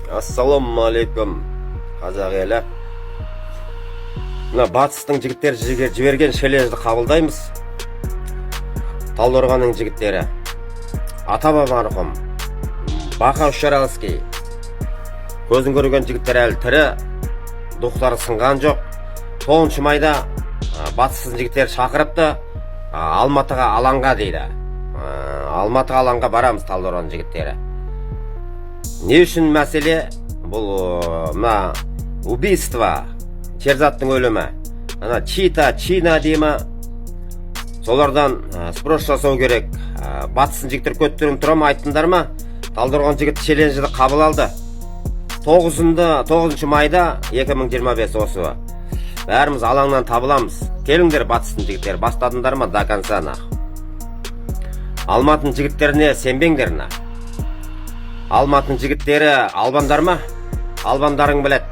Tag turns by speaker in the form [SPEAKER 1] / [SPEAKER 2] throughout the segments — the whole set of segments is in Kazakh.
[SPEAKER 1] Ассалаумағалейкум, қазақ елі. Мына батыстың жігіттері жіберген челленджді қабылдаймыз. Талдықорғанның жігіттері. Атаба марқұм, Бақа Үшаралский. Көзін көрген жігіттер әлі тірі, дұқтары сынған жоқ. 9 майда батыстың жігіттері шақырыпты, Алматыға алаңға дейді. Алматыға алаңға барамыз Талдықорған жігіттері. Не үшін мәселе? Бұл убийство, Черзаттың өлімі. Чина деймі, солардан спрос жасау керек. Батыстың жігіттер көттерін тұрам айттыңдар ма? Талдықорған жігіт челленджді қабыл алды. 9 майда 2025 осы. Бәріміз алаңнан табыламыз. Келіңдер батыстың жігіттер, бастадыңдар ма до конца нақ. Алматының жігіттеріне сенбеңдер нақ. Алматының жігіттері албандар ма? Албандарың білет.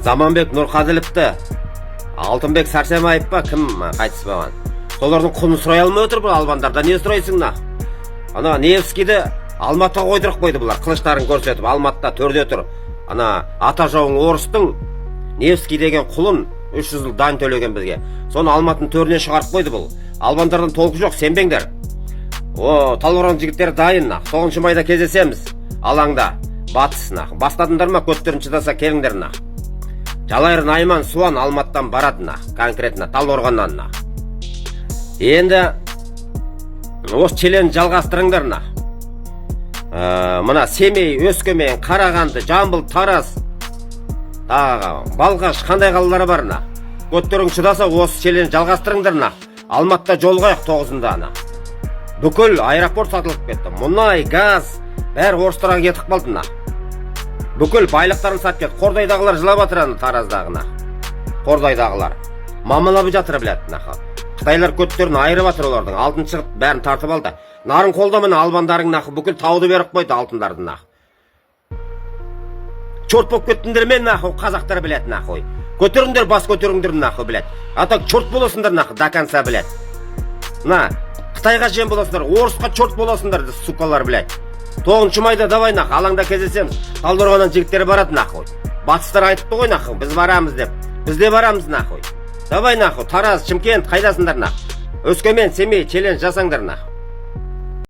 [SPEAKER 1] Заманбек Нұрқаділіпті, Алтынбек Сәрсемаев па, кім қайтыс болған? Солардың құнын сұрай алмай отыр бұл албандарда. Не сұрайсың на? Ана Невскийді Алматыға қойдырық қойды бұлар, қылыштарын көрсетіп, Алматыда төрде тұр. Ана ата жауың орыстың Невский деген құлын 300 жыл дан төлеген бізге. Соны Алматының төріне шығарып қойды бұл. Албандардан толқы жоқ, сенбеңдер. Талдықорған жігіттері дайын. 9 майда кездесеміз алаңда. Батысына. Бастадыңдар ма көттерін шыдаса келіңдер. Жалайыр Найман Суан Алматыдан барады. Конкретно Талдықорғаннан. Енді осы челленджді жалғастырыңдар. Мына Семей, Өскемен, Қарағанды, Жамбыл, Тараз, Балқаш қандай қалалары бар? Көттерің шыдаса осы челленджді жалғастырыңдар. Алматыда жолғайық 9-ында. Бүкіл аэропорт сатылып кетті. Мұнай, газ, бәрі орыстарға кетіп қалды. Бүкіл байлықтарын сатып кетті. Қордайдағылар жылап атыраны Тараздағына. Қордайдағылар. Мамалабы жатыр біледі. Қытайлар көттерін айырып атыр олардың. Алтын шығып бәрін тартып алды. Нарын қолда міне албандарың бүкіл тауды беріп қойды алтындардың. Чорт болып кеттіңдер мен қазақтар біледі. Көтеріңдер, бас көтеріңдер біледі. Атақ чорт боласыңдар до конца біледі. Қытайға жем боласыңдар, орысқа чорт боласыңдар, сукалар біледі. 9 майда давай алаңда кездесеміз. Талдықорғаннан жігіттері барады Батыстар айтыпты ғой біз барамыз деп. Біз де барамыз Давай Тараз, Шымкент қайдасыңдар Өскемен, Семей челлендж жасаңдар